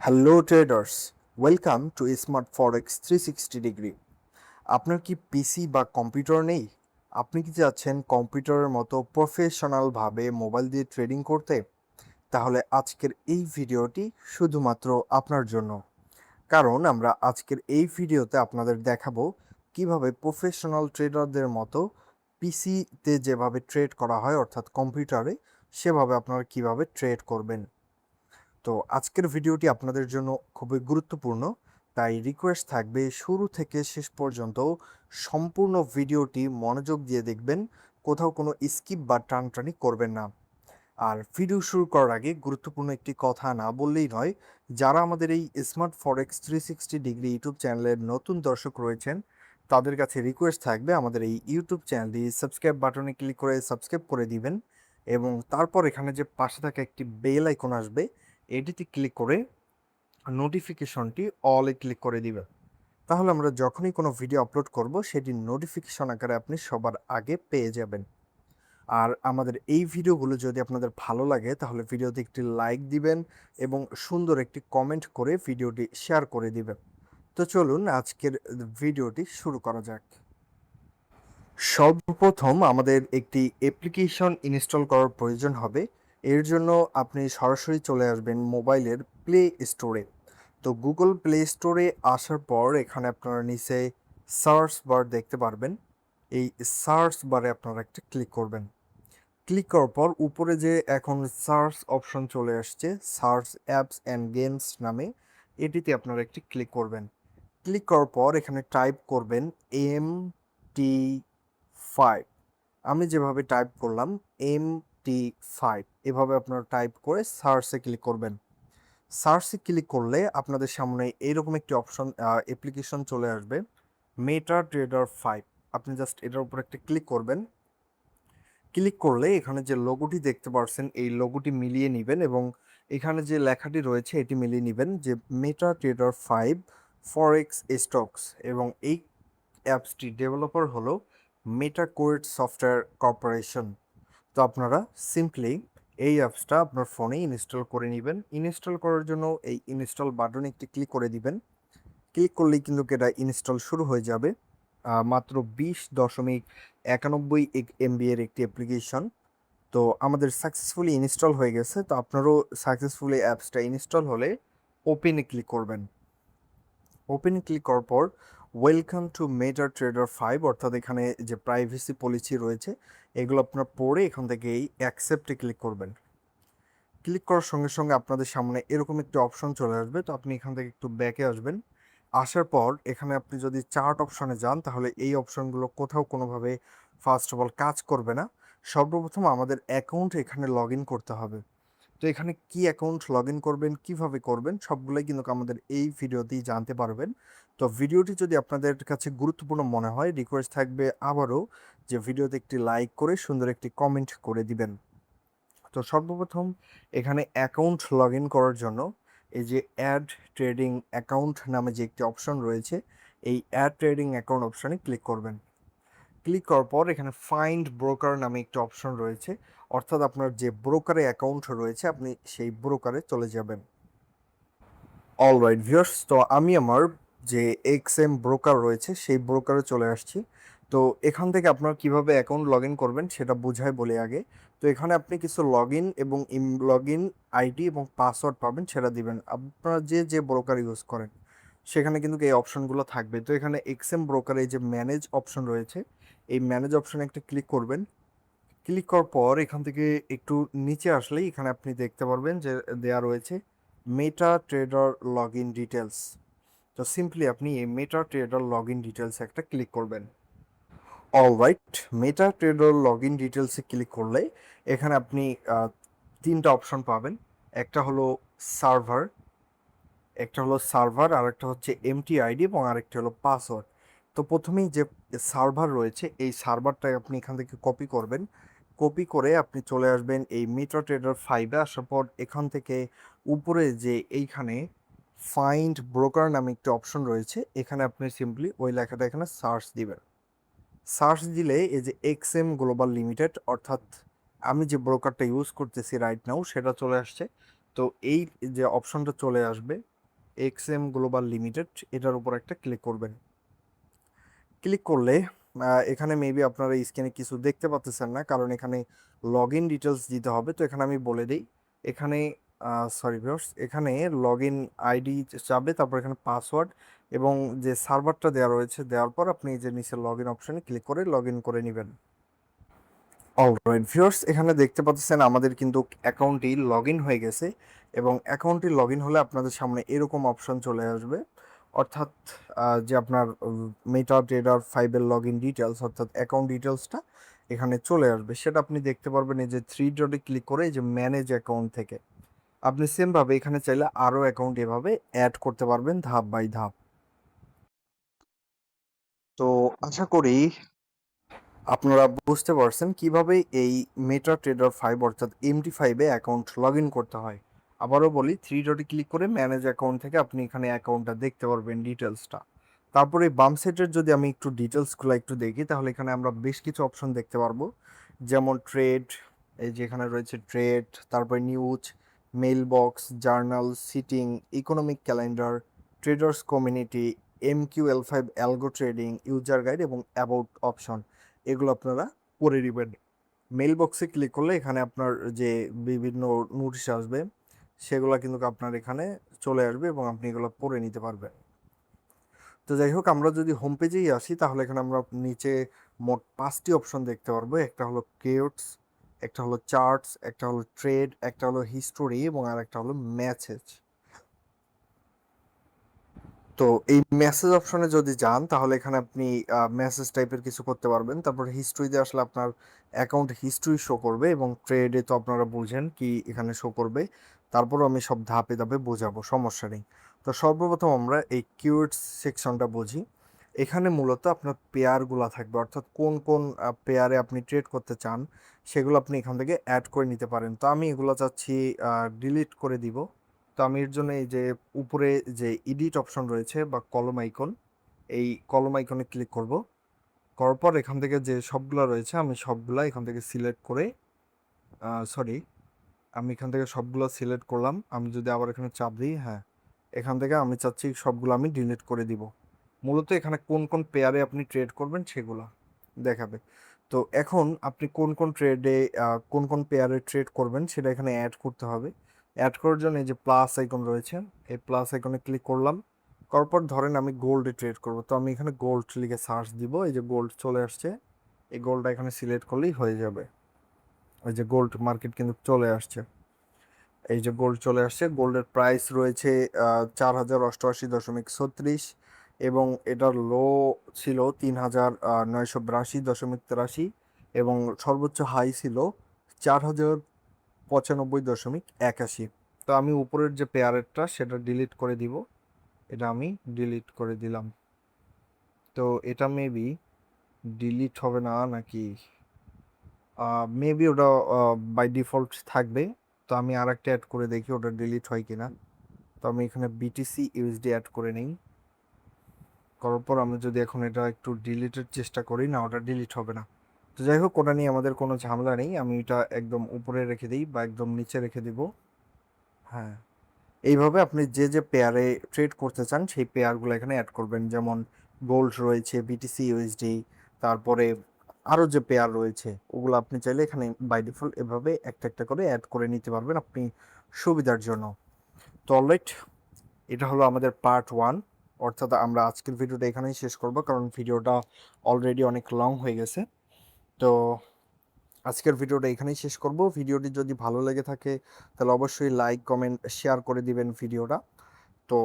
Hello traders, welcome to smart forex 360 degree. আপনার কি পিসি বা কম্পিউটার নেই? আপনি কি চাচ্ছেন কম্পিউটারের মতো প্রফেশনালভাবে মোবাইল দিয়ে ট্রেডিং করতে? তাহলে আজকের এই ভিডিওটি শুধুমাত্র আপনার জন্য। কারণ আমরা আজকের এই ভিডিওতে আপনাদের দেখাবো কিভাবে প্রফেশনাল ট্রেডারদের মতো পিসিতে যেভাবে ট্রেড করা হয় অর্থাৎ কম্পিউটারে, সেভাবে আপনারা কিভাবে ট্রেড করবেন। তো আজকের ভিডিওটি আপনাদের জন্য খুবই গুরুত্বপূর্ণ, তাই রিকোয়েস্ট থাকবে শুরু থেকে শেষ পর্যন্ত সম্পূর্ণ ভিডিওটি মনোযোগ দিয়ে দেখবেন, কোথাও কোনো স্কিপ বা টানটানি করবেন না। আর ভিডিও শুরু করার আগে গুরুত্বপূর্ণ একটি কথা না বললেই নয়, যারা আমাদের এই স্মার্ট ফরেক্স 360 ডিগ্রি ইউটিউব চ্যানেলের নতুন দর্শক রয়েছেন তাদের কাছে রিকোয়েস্ট থাকবে আমাদের এই ইউটিউব চ্যানেলটি সাবস্ক্রাইব বাটনে ক্লিক করে সাবস্ক্রাইব করে দিবেন এবং তারপর এখানে যে পাশে থাকা একটি বেল আইকন আসবে এটিতে ক্লিক করে নোটিফিকেশনটি অলে ক্লিক করে দিবেন। তাহলে আমরা যখনই কোনো ভিডিও আপলোড করব সেটি নোটিফিকেশন আকারে আপনি সবার আগে পেয়ে যাবেন। আর আমাদের এই ভিডিওগুলো যদি আপনাদের ভালো লাগে তাহলে ভিডিওতে একটি লাইক দিবেন এবং সুন্দর একটি কমেন্ট করে ভিডিওটি শেয়ার করে দিবেন। তো চলুন আজকের ভিডিওটি শুরু করা যাক। সর্বপ্রথম আমাদের একটি অ্যাপ্লিকেশন ইনস্টল করার প্রয়োজন হবে। এর জন্য আপনি সরাসরি চলে আসবেন মোবাইলের প্লে স্টোরে। তো গুগল প্লে স্টোরে আসার পর এখানে আপনারা নিচে সার্চ বার দেখতে পারবেন। এই সার্চ বারে আপনারা একটা ক্লিক করবেন। ক্লিক করার পর উপরে যে এখন সার্চ অপশন চলে আসছে, সার্চ অ্যাপস অ্যান্ড গেমস নামে, এটিতে আপনারা একটি ক্লিক করবেন। ক্লিক করার পর এখানে টাইপ করবেন MT5। আমি যেভাবে টাইপ করলাম MT5, এভাবে আপনারা টাইপ করে সার্চে ক্লিক করবেন। সার্চে ক্লিক করলে আপনাদের সামনে এইরকম একটি অপশন অ্যাপ্লিকেশন চলে আসবে, মেটা ট্রেডার 5। আপনি জাস্ট এটার উপর একটা ক্লিক করবেন। ক্লিক করলে এখানে যে লোগোটি দেখতে পাচ্ছেন এই লোগোটি মিলিয়ে নেবেন এবং এখানে যে লেখাটি রয়েছে এটি মিলিয়ে নেবেন যে মেটা ট্রেডার 5 ফরেক্স স্টকস, এবং এই অ্যাপসটি ডেভেলপার হলো মেটাকোয়েট সফটওয়্যার কর্পোরেশন। তো আপনারা সিম্পলি এই অ্যাপসটা আপনার ফোনে ইনস্টল করে নেবেন। ইনস্টল করার জন্য এই ইনস্টল বাটনে একটি ক্লিক করে দিবেন। ক্লিক করলেই কিন্তু এটা ইনস্টল শুরু হয়ে যাবে। মাত্র 20.91 MB এর একটি অ্যাপ্লিকেশন। তো আমাদের সাকসেসফুলি ইনস্টল হয়ে গেছে। তো আপনারও সাকসেসফুলি অ্যাপসটা ইনস্টল হলে ওপেনে ক্লিক করবেন। ওপেনে ক্লিক করার পর ওয়েলকাম টু মেটা ট্রেডার 5, অর্থাৎ এখানে যে প্রাইভেসি পলিসি রয়েছে এগুলো আপনার পড়ে এখান থেকে এই অ্যাকসেপ্টে ক্লিক করবেন। ক্লিক করার সঙ্গে সঙ্গে আপনাদের সামনে এরকম একটি অপশন চলে আসবে। তো আপনি এখান থেকে একটু ব্যাকে আসবেন। আসার পর এখানে আপনি যদি চার্ট অপশনে যান তাহলে এই অপশনগুলো কোথাও কোনোভাবে ফার্স্ট অফ অল কাজ করবে না। সর্বপ্রথম আমাদের অ্যাকাউন্ট এখানে লগ ইন করতে হবে। তো এখানে কি অ্যাকাউন্ট লগ ইন করবেন, কিভাবে করবেন সবগুলোই কিন্তু আমাদের এই ভিডিওতেই জানতে পারবেন। তো ভিডিওটি যদি আপনাদের কাছে গুরুত্বপূর্ণ মনে হয় রিকোয়েস্ট থাকবে আবারও যে ভিডিওতে একটি লাইক করে সুন্দর একটি কমেন্ট করে দিবেন। তো সর্বপ্রথম এখানে অ্যাকাউন্ট লগ ইন করার জন্য এই যে অ্যাড ট্রেডিং অ্যাকাউন্ট নামে যে একটি অপশন রয়েছে এই অ্যাড ট্রেডিং অ্যাকাউন্ট অপশানে ক্লিক করবেন। ক্লিক করার পর এখানে ফাইন্ড ব্রোকার নামে একটি অপশন রয়েছে, অর্থাৎ আপনার যে ব্রোকারে অ্যাকাউন্ট রয়েছে আপনি সেই ব্রোকারে চলে যাবেন। অলরাইট ভিউয়ার্স, তো আমি আমার যে এক্সএম ব্রোকার রয়েছে সেই ব্রোকারে চলে আসছি। তো এখান থেকে আপনার কিভাবে অ্যাকাউন্ট লগ ইন করবেন সেটা বুঝাই বলি আগে। তো এখানে আপনি কিছু লগ ইন এবং লগ ইন আইডি এবং পাসওয়ার্ড পাবেন, সেটা দিবেন আপনারা যে যে ব্রোকার ইউজ করেন সেখানে কিন্তু এই অপশনগুলো থাকবে। তো এখানে এক্সএম ব্রোকারে এই যে ম্যানেজ অপশন রয়েছে এই ম্যানেজ অপশনে একটা ক্লিক করবেন। ক্লিক করার পর এখান থেকে একটু নিচে আসলেই এখানে আপনি দেখতে পারবেন যে দেয়া রয়েছে মেটা ট্রেডার লগ ইন ডিটেলস। তো সিম্পলি আপনি এই মেটা ট্রেডার লগ ইন ডিটেলসে একটা ক্লিক করবেন। Alright, meta tedder log in ডিটেলসে ক্লিক করলে এখানে আপনি তিনটা অপশন পাবেন। একটা হলো সার্ভার, আর একটা হচ্ছে এমটি আইডি এবং আরেকটা হলো পাসওয়ার্ড। তো প্রথমেই যে সার্ভার রয়েছে এই সার্ভারটা আপনি এখান থেকে কপি করবেন। কপি করে আপনি চলে আসবেন এই মেটা ট্রেডার 5-এ। আসার পর এখান থেকে উপরে যে এইখানে ফাইন্ড ব্রোকার নামে একটা অপশন রয়েছে এখানে আপনি সিম্পলি ওই লেখাটা এখানে সার্চ দিবেন। সার্চ দিলে এই যে এক্সএম গ্লোবাল লিমিটেড, অর্থাৎ আমি যে ব্রোকারটা ইউজ করতেছি রাইট নাও সেটা চলে আসছে। তো এই যে অপশনটা চলে আসবে এক্সএম গ্লোবাল লিমিটেড, এটার উপর একটা ক্লিক করবেন। ক্লিক করলে এখানে মেবি আপনারা স্ক্রিনে কিছু দেখতে পাচ্ছেন না, কারণ এখানে লগ ইন ডিটেলস দিতে হবে। তো এখানে আমি বলে দিই, এখানে সরি ভিউয়ার্স, এখানে লগ ইন আইডি চাবে, তারপর এখানে পাসওয়ার্ড এবং যে সার্ভারটা দেওয়া রয়েছে, দেওয়ার পর আপনি এই যে নিচে লগ ইন অপশানে ক্লিক করে লগ ইন করে নেবেন। অলরাইট ভিউয়ার্স, এখানে দেখতে পাচ্ছেন আমাদের কিন্তু অ্যাকাউন্টটি লগ ইন হয়ে গেছে, এবং অ্যাকাউন্টটি লগ ইন হলে আপনাদের সামনে এরকম অপশন চলে আসবে, অর্থাৎ যে আপনার মেটাট্রেডার 5-এর লগ ইন ডিটেলস অর্থাৎ অ্যাকাউন্ট ডিটেলসটা এখানে চলে আসবে। সেটা আপনি দেখতে পারবেন এই যে 3 ডটে ক্লিক করে এই যে ম্যানেজ অ্যাকাউন্ট থেকে। আপনি সেমভাবে এখানে চাইলে আরও অ্যাকাউন্ট এভাবে অ্যাড করতে পারবেন ধাপ বাই ধাপ। তো আশা করি আপনারা বুঝতে পারছেন কিভাবে এই মেটাট্রেডার 5 অর্থাৎ MT5-এ অ্যাকাউন্ট লগ ইন করতে হয়। আবারও বলি, 3 ডটে ক্লিক করে ম্যানেজ অ্যাকাউন্ট থেকে আপনি এখানে অ্যাকাউন্টটা দেখতে পারবেন ডিটেলসটা। তারপরে বাম সাইডের যদি আমি একটু ডিটেলসগুলো একটু দেখি, তাহলে এখানে আমরা বেশ কিছু অপশন দেখতে পারবো, যেমন ট্রেড, এই যে এখানে রয়েছে ট্রেড, তারপরে news, mail box, journal, sitting, economic calendar, traders community, MQL5 algo trading, user guide এবং অ্যাবাউট অপশন, এগুলো আপনারা পড়ে নেবেন। মেইল বক্সে ক্লিক করলে এখানে আপনার যে বিভিন্ন নোটিশ আসবে সেগুলো কিন্তু আপনার এখানে চলে আসবে এবং আপনি এগুলো পড়ে নিতে পারবেন। তো যাই হোক, আমরা যদি হোম পেজেই আসি, তাহলে এখানে আমরা নিচে মোট 5টি অপশন দেখতে পারবো। একটা হলো কেওটস, একটা হলো চার্টস, একটা হলো ট্রেড, একটা হলো হিস্টোরি এবং আর একটা হলো মেসেজ। তো এই মেসেজ অপশনে যদি যান, তাহলে এখানে আপনি মেসেজ টাইপের কিছু করতে পারবেন। তারপর হিস্ট্রিতে আসলে আপনার অ্যাকাউন্ট হিস্ট্রি শো করবে, এবং ট্রেডে তো আপনারা বুঝেন কি এখানে শো করবে। তারপরও আমি সব ধাপে ধাপে বোঝাবো, সমস্যা নেই। তো সর্বপ্রথম আমরা এই কিওয়ার্ডস সেকশনটা বুঝি। এখানে মূলত আপনার পেয়ারগুলো থাকবে, অর্থাৎ কোন কোন পেয়ারে আপনি ট্রেড করতে চান সেগুলো আপনি এখান থেকে অ্যাড করে নিতে পারেন। তো আমি এগুলো চাচ্ছি ডিলিট করে দিব। তো আমি এর জন্য এই যে উপরে যে এডিট অপশন রয়েছে বা কলম আইকন, এই কলম আইকনে ক্লিক করব। করার পর এখান থেকে যে সবগুলা রয়েছে আমি সবগুলা এখান থেকে সিলেক্ট করে সরি, আমি এখান থেকে সবগুলো সিলেক্ট করলাম। আমি যদি আবার এখানে চাপ দিই, হ্যাঁ, এখান থেকে আমি চাচ্ছি সবগুলো আমি ডিলিট করে দিব। মূলত এখানে কোন কোন পেয়ারে আপনি ট্রেড করবেন সেগুলো দেখাবে। তো এখন আপনি কোন কোন ট্রেডে কোন কোন পেয়ারে ট্রেড করবেন সেটা এখানে অ্যাড করতে হবে। অ্যাড করার জন্য এই যে প্লাস আইকন রয়েছে, এই প্লাস আইকনে ক্লিক করলাম। করার পর ধরেন আমি গোল্ডে ট্রেড করব, তো আমি এখানে গোল্ড লিখে সার্চ দিব। এই যে গোল্ড চলে আসছে, এই গোল্ডটা এখানে সিলেক্ট করলেই হয়ে যাবে। এই যে গোল্ড মার্কেট কিন্তু চলে আসছে, এই যে গোল্ড চলে আসছে। গোল্ডের প্রাইস রয়েছে 4088.36, এবং এটার লো ছিল 3982.83, এবং সর্বোচ্চ হাই ছিল 4095.81। তো আমি উপরের যে পেয়ারেরটা সেটা ডিলিট করে দিব, এটা আমি ডিলিট করে দিলাম। তো এটা মেবি ডিলিট হবে না নাকি, মেবি ওটা বাই ডিফল্ট থাকবে। তো আমি আর একটা অ্যাড করে দেখি ওটা ডিলিট হয় কিনা। তো আমি এখানে BTC USD অ্যাড করে নিই। করার পর আমি যদি এখন এটা একটু ডিলিটের চেষ্টা করি, না ওটা ডিলিট হবে না। তো যাই হোক, ওটা নিয়ে আমাদের কোনো ঝামেলা নেই। আমি এটা একদম উপরে রেখে দিই বা একদম নিচে রেখে দিব। হ্যাঁ, এইভাবে আপনি যে যে পেয়ারে ট্রেড করতে চান সেই পেয়ারগুলো এখানে অ্যাড করবেন, যেমন গোল্ড রয়েছে, BTC USD, তারপরে আরও যে পেয়ার রয়েছে ওগুলো আপনি চাইলে এখানে বাই ডিফল্ট এভাবে একটা একটা করে অ্যাড করে নিতে পারবেন আপনি সুবিধার জন্য। তো অলরাইট, এটা হলো আমাদের পার্ট 1, অর্থাৎ আমরা আজকের ভিডিওটা এখানেই শেষ করব, কারণ ভিডিওটা অলরেডি অনেক লং হয়ে গেছে। তো আজকের ভিডিওটা এখানেই শেষ করব। ভিডিওটি যদি ভালো লেগে থাকে তাহলে অবশ্যই লাইক, কমেন্ট, শেয়ার করে দিবেন ভিডিওটা। তো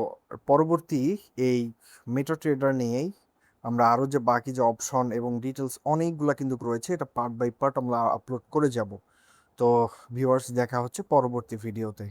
পরবর্তী এই মেটাট্রেডার নিয়েই আমরা আরও যে বাকি যে অপশন এবং ডিটেলস অনেকগুলো কিন্তু রয়েছে, এটা পার্ট বাই পার্ট আমরা আপলোড করে যাব। তো ভিউয়ার্স, দেখা হচ্ছে পরবর্তী ভিডিওতে।